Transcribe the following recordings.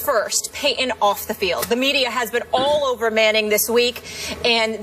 First, Peyton off the field. The media has been all over Manning this week, and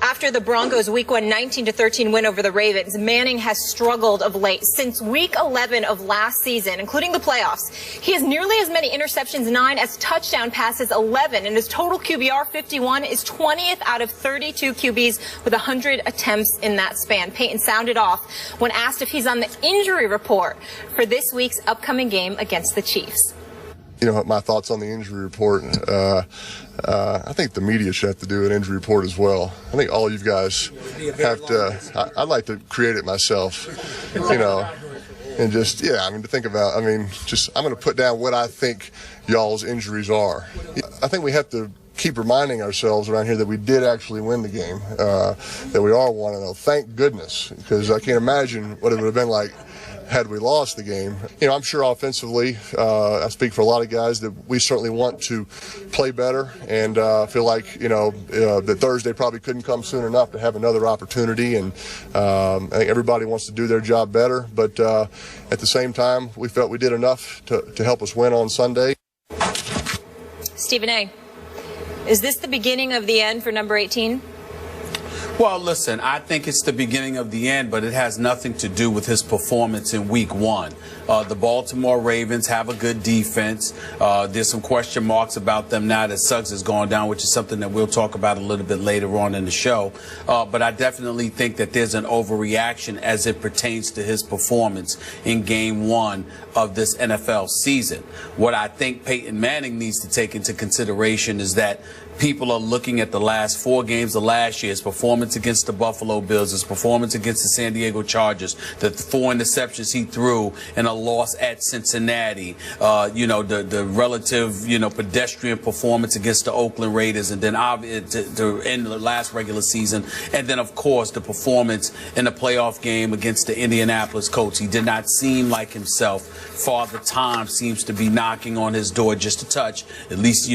after the Broncos' Week 1 19-13 win over the Ravens, Manning has struggled of late. Since Week 11 of last season, including the playoffs, he has nearly as many interceptions, 9, as touchdown passes, 11, and his total QBR, 51, is 20th out of 32 QBs with 100 attempts in that span. Peyton sounded off when asked if he's on the injury report for this week's upcoming game against the Chiefs. You know, my thoughts on the injury report, I think the media should have to do an injury report as well. I think all you guys have to, I'd like to create it myself, you know, and just, to think about, I'm going to put down what I think y'all's injuries are. I think we have to keep reminding ourselves around here that we did actually win the game, that we are 1-0. Thank goodness, because I can't imagine what it would have been like had we lost the game. You know, I'm sure offensively, I speak for a lot of guys, that we certainly want to play better, and feel like, that Thursday probably couldn't come soon enough to have another opportunity, and I think everybody wants to do their job better, but at the same time, we felt we did enough to help us win on Sunday. Stephen A., is this the beginning of the end for number 18? Well, listen, I think it's the beginning of the end, but it has nothing to do with his performance in Week 1. The Baltimore Ravens have a good defense. There's some question marks about them now that Suggs has gone down, which is something that we'll talk about a little bit later on in the show. But I definitely think that there's an overreaction as it pertains to his performance in Game 1 of this NFL season. What I think Peyton Manning needs to take into consideration is that people are looking at the last 4 games of last year, his performance against the Buffalo Bills, his performance against the San Diego Chargers, the 4 interceptions he threw in a loss at Cincinnati, the relative, pedestrian performance against the Oakland Raiders, and then to end the last regular season, and then, of course, the performance in the playoff game against the Indianapolis Colts. He did not seem like himself. Father Time seems to be knocking on his door just a touch, at least,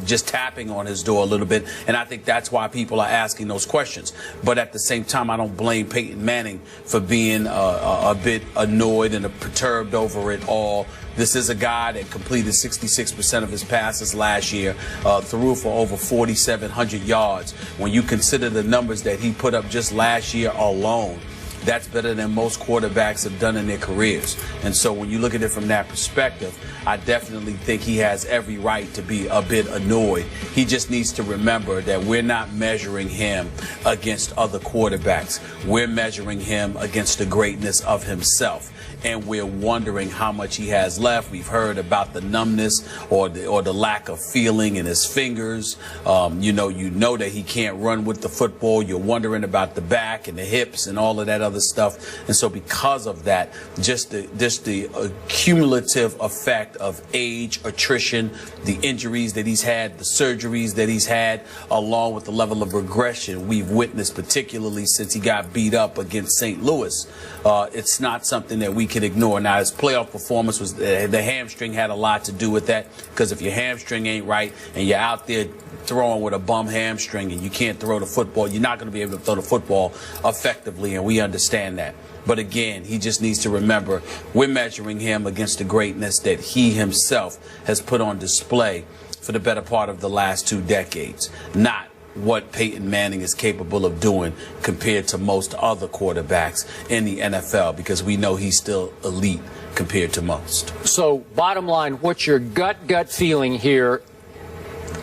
just tapping on his door a little bit, and I think that's why people are asking those questions. But at the same time, I don't blame Peyton Manning for being a bit annoyed and perturbed over it all. This is a guy that completed 66% of his passes last year, threw for over 4,700 yards. When you consider the numbers that he put up just last year alone, that's better than most quarterbacks have done in their careers. And so when you look at it from that perspective, I definitely think he has every right to be a bit annoyed. He just needs to remember that we're not measuring him against other quarterbacks. We're measuring him against the greatness of himself. And we're wondering how much he has left. We've heard about the numbness or the lack of feeling in his fingers. You know that he can't run with the football. You're wondering about the back and the hips and all of that other stuff. And so because of that, just the cumulative effect of age, attrition, the injuries that he's had, the surgeries that he's had, along with the level of regression we've witnessed, particularly since he got beat up against St. Louis, it's not something that we can ignore. Now, his playoff performance was the hamstring had a lot to do with that, because if your hamstring ain't right and you're out there throwing with a bum hamstring and you can't throw the football, you're not going to be able to throw the football effectively, and we understand that. But again, he just needs to remember we're measuring him against the greatness that he himself has put on display for the better part of the last 2 decades, not what Peyton Manning is capable of doing compared to most other quarterbacks in the NFL, because we know he's still elite compared to most. So, bottom line, what's your gut feeling here?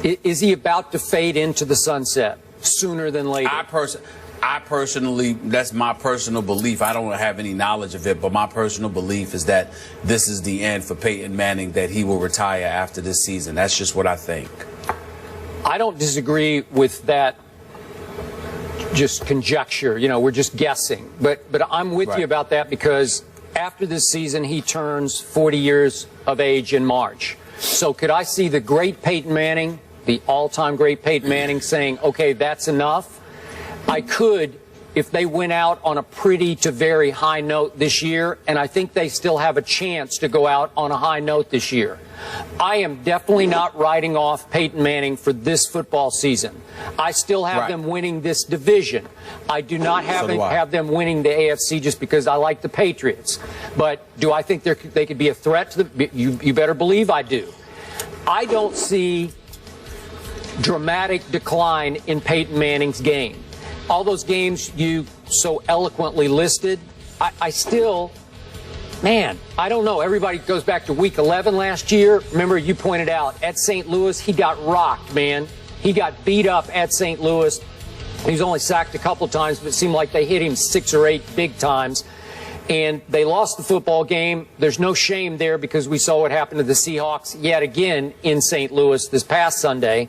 Is he about to fade into the sunset sooner than later? I personally, that's my personal belief. I don't have any knowledge of it, but my personal belief is that this is the end for Peyton Manning, that he will retire after this season. That's just what I think. I don't disagree with that, just conjecture. We're just guessing. But I'm with you about that, because after this season, he turns 40 years of age in March. So could I see the great Peyton Manning, the all-time great Peyton Manning, saying, okay, that's enough? I could if they went out on a pretty to very high note this year, and I think they still have a chance to go out on a high note this year. I am definitely not writing off Peyton Manning for this football season. I still have them winning this division. I do not have them winning the AFC just because I like the Patriots. But do I think they could be a threat to the? You better believe I do. I don't see dramatic decline in Peyton Manning's game. All those games you so eloquently listed, I still, man, I don't know. Everybody goes back to week 11 last year. Remember, you pointed out at St. Louis, he got rocked, man. He got beat up at St. Louis. He was only sacked a couple of times, but it seemed like they hit him 6 or 8 big times. And they lost the football game. There's no shame there because we saw what happened to the Seahawks yet again in St. Louis this past Sunday.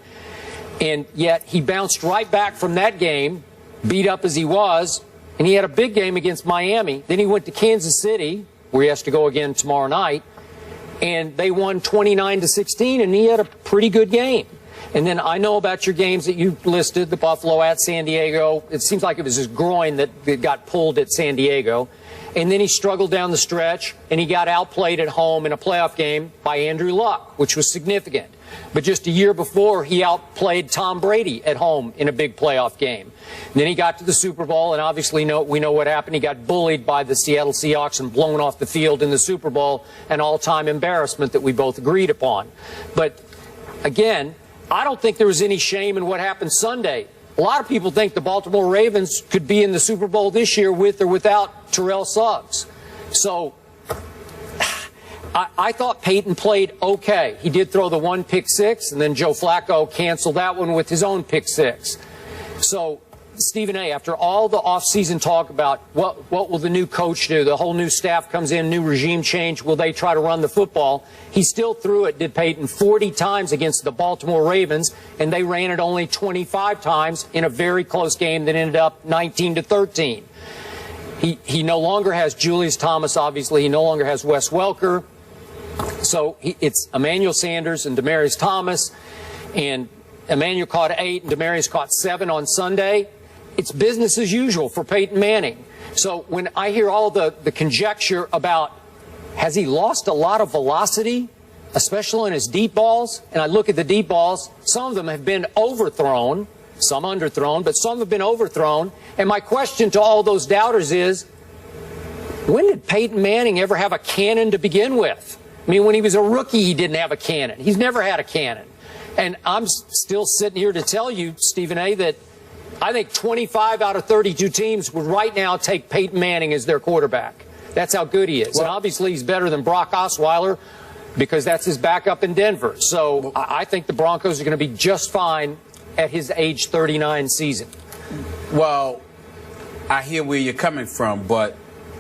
And yet he bounced right back from that game, beat up as he was, and he had a big game against Miami. Then he went to Kansas City, where he has to go again tomorrow night, and they won 29-16, and he had a pretty good game. And then I know about your games that you listed, the Buffalo at San Diego. It seems like it was his groin that got pulled at San Diego. And then he struggled down the stretch, and he got outplayed at home in a playoff game by Andrew Luck, which was significant. But just a year before, he outplayed Tom Brady at home in a big playoff game. And then he got to the Super Bowl, and obviously we know what happened. He got bullied by the Seattle Seahawks and blown off the field in the Super Bowl, an all-time embarrassment that we both agreed upon. But again, I don't think there was any shame in what happened Sunday. A lot of people think the Baltimore Ravens could be in the Super Bowl this year with or without Terrell Suggs. So I thought Peyton played okay. He did throw the 1 pick six, and then Joe Flacco canceled that one with his own pick six. So, Stephen A., after all the offseason talk about what will the new coach do, the whole new staff comes in, new regime change, will they try to run the football? He still threw it, did Peyton, 40 times against the Baltimore Ravens, and they ran it only 25 times in a very close game that ended up 19-13. He no longer has Julius Thomas, obviously. He no longer has Wes Welker. So it's Emmanuel Sanders and Demaryius Thomas, and Emmanuel caught 8 and Demaryius caught 7 on Sunday. It's business as usual for Peyton Manning. So when I hear all the conjecture about has he lost a lot of velocity, especially in his deep balls, and I look at the deep balls, some of them have been overthrown, some underthrown, but some have been overthrown. And my question to all those doubters is, when did Peyton Manning ever have a cannon to begin with? I mean, when he was a rookie, he didn't have a cannon. He's never had a cannon. And I'm still sitting here to tell you, Stephen A., that I think 25 out of 32 teams would right now take Peyton Manning as their quarterback. That's how good he is. Well, and obviously he's better than Brock Osweiler because that's his backup in Denver. So I think the Broncos are going to be just fine at his age 39 season. Well, I hear where you're coming from, but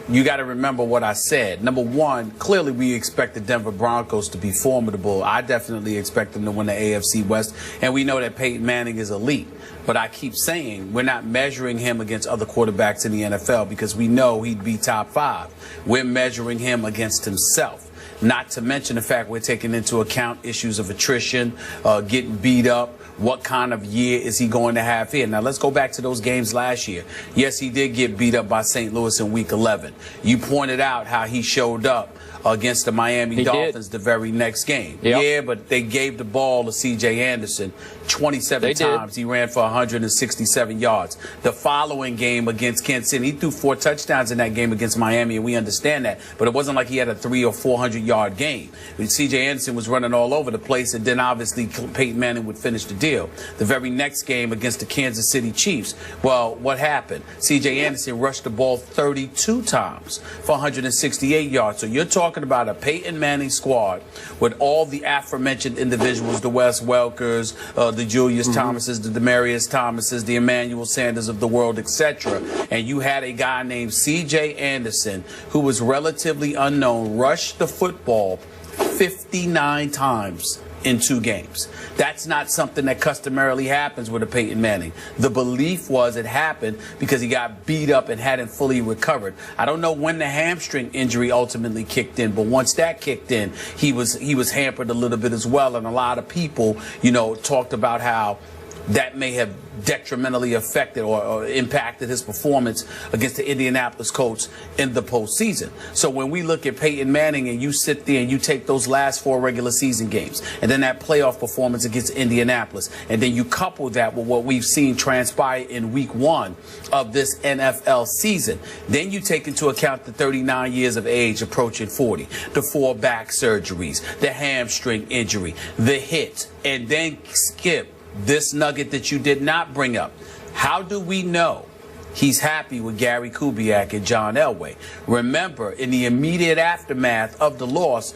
you got to remember what I said. Number one, clearly we expect the Denver Broncos to be formidable. I definitely expect them to win the AFC West, and we know that Peyton Manning is elite. But I keep saying we're not measuring him against other quarterbacks in the NFL because we know he'd be top 5. We're measuring him against himself. Not to mention the fact we're taking into account issues of attrition, getting beat up. What kind of year is he going to have here? Now, let's go back to those games last year. Yes, he did get beat up by St. Louis in Week 11. You pointed out how he showed up against the Miami Dolphins the very next game. Yep. Yeah, but they gave the ball to C.J. Anderson 27 times. He ran for 167 yards. The following game against Kansas City, he threw 4 touchdowns in that game against Miami, and we understand that. But it wasn't like he had a 300 or 400-yard game. C.J. Anderson was running all over the place, and then obviously Peyton Manning would finish the deal. The very next game against the Kansas City Chiefs, well, what happened? C.J. Anderson rushed the ball 32 times for 168 yards. So you're talking about a Peyton Manning squad with all the aforementioned individuals, the Wes Welkers, the Julius Thomases, the Demaryius Thomases, the Emmanuel Sanders of the world, etc. And you had a guy named C.J. Anderson, who was relatively unknown, rush the football 59 times in 2 games. That's not something that customarily happens with a Peyton Manning. The belief was it happened because he got beat up and hadn't fully recovered. I don't know when the hamstring injury ultimately kicked in, but once that kicked in, he was hampered a little bit as well. And a lot of people, talked about how that may have detrimentally affected or impacted his performance against the Indianapolis Colts in the postseason. So when we look at Peyton Manning and you sit there and you take those last 4 regular season games and then that playoff performance against Indianapolis, and then you couple that with what we've seen transpire in week 1 of this NFL season, then you take into account the 39 years of age approaching 40, the 4 back surgeries, the hamstring injury, the hit, and then skip this nugget that you did not bring up. How do we know he's happy with Gary Kubiak and John Elway? Remember, in the immediate aftermath of the loss,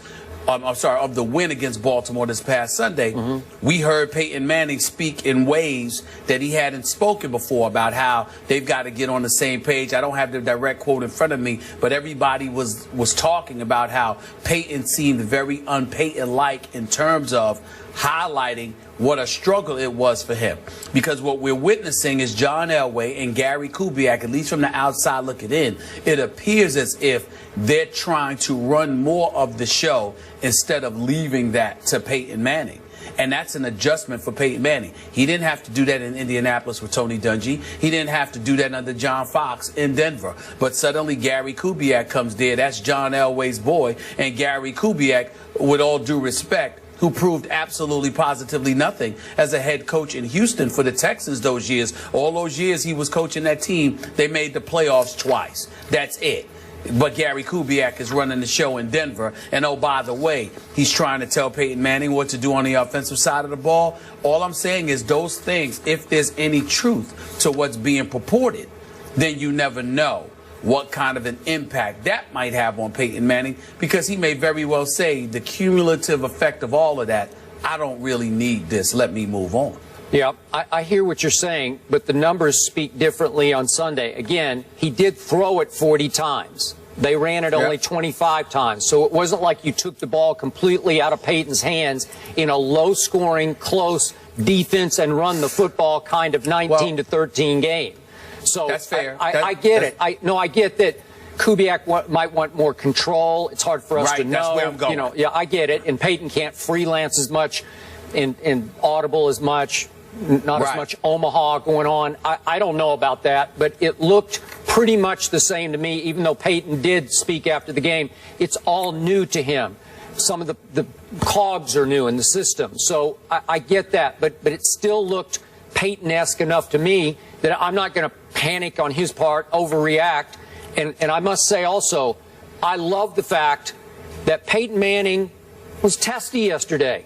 of the win against Baltimore this past Sunday, we heard Peyton Manning speak in ways that he hadn't spoken before about how they've got to get on the same page. I don't have the direct quote in front of me, but everybody was talking about how Peyton seemed very un-Peyton-like in terms of highlighting what a struggle it was for him. Because what we're witnessing is John Elway and Gary Kubiak, at least from the outside looking in, it appears as if they're trying to run more of the show instead of leaving that to Peyton Manning. And that's an adjustment for Peyton Manning. He didn't have to do that in Indianapolis with Tony Dungy. He didn't have to do that under John Fox in Denver. But suddenly Gary Kubiak comes there. That's John Elway's boy. And Gary Kubiak, with all due respect, who proved absolutely positively nothing as a head coach in Houston for the Texans those years. All those years he was coaching that team, they made the playoffs twice. That's it. But Gary Kubiak is running the show in Denver. And oh, by the way, he's trying to tell Peyton Manning what to do on the offensive side of the ball. All I'm saying is those things, if there's any truth to what's being purported, then you never know what kind of an impact that might have on Peyton Manning, because he may very well say the cumulative effect of all of that, I don't really need this, let me move on. Yeah, I hear what you're saying, but the numbers speak differently on Sunday. Again, he did throw it 40 times. They ran it only 25 times. So it wasn't like you took the ball completely out of Peyton's hands in a low-scoring, close defense and run the football kind of 19-13 game. So that's fair. I get it. I get that Kubiak might want more control. It's hard for us to know. That's where I'm going. You know, yeah, I get it. And Peyton can't freelance as much in Audible as much, not as much Omaha going on. I don't know about that, but it looked pretty much the same to me, even though Peyton did speak after the game. It's all new to him. Some of the cogs are new in the system. So I get that, but it still looked Peyton-esque enough to me that I'm not going to panic on his part, overreact. And I must say also, I love the fact that Peyton Manning was testy yesterday.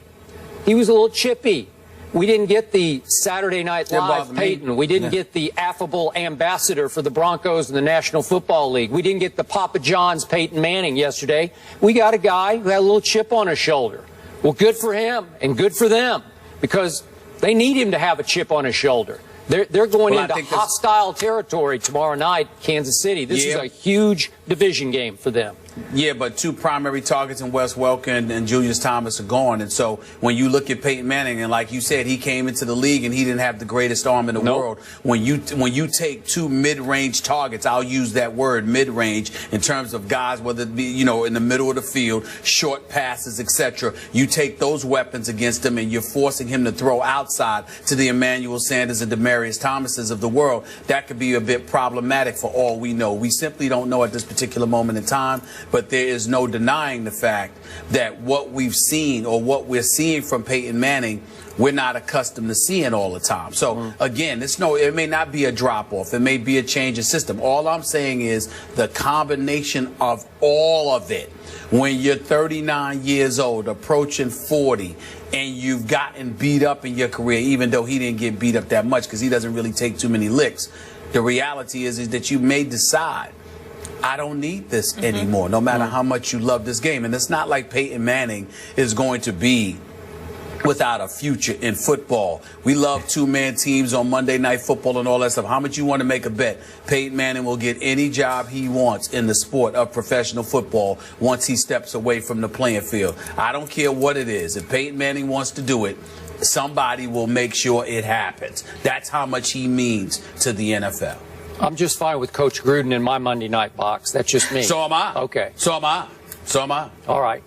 He was a little chippy. We didn't get the Saturday Night Live Peyton. We didn't get the affable ambassador for the Broncos and the National Football League. We didn't get the Papa John's Peyton Manning yesterday. We got a guy who had a little chip on his shoulder. Well, good for him and good for them, because they need him to have a chip on his shoulder. They're going into hostile territory tomorrow night, Kansas City. This is a huge division game for them. Yeah, but 2 primary targets in Wes Welker and Julius Thomas are gone. And so when you look at Peyton Manning, and like you said, he came into the league and he didn't have the greatest arm in the world. When you take 2 mid-range targets, I'll use that word mid-range in terms of guys, whether it be, you know, in the middle of the field, short passes, etc. You take those weapons against him and you're forcing him to throw outside to the Emmanuel Sanders and Demaryius Thomases of the world. That could be a bit problematic for all we know. We simply don't know at this particular moment in time. But there is no denying the fact that what we've seen, or what we're seeing from Peyton Manning, we're not accustomed to seeing all the time. So again, it may not be a drop-off. It may be a change in system. All I'm saying is the combination of all of it. When you're 39 years old, approaching 40, and you've gotten beat up in your career, even though he didn't get beat up that much because he doesn't really take too many licks, the reality is that you may decide, I don't need this anymore, no matter how much you love this game. And it's not like Peyton Manning is going to be without a future in football. We love 2-man teams on Monday Night Football and all that stuff. How much you want to make a bet? Peyton Manning will get any job he wants in the sport of professional football once he steps away from the playing field. I don't care what it is. If Peyton Manning wants to do it, somebody will make sure it happens. That's how much he means to the NFL. I'm just fine with Coach Gruden in my Monday night box. That's just me. So am I. Okay. So am I. So am I. All right.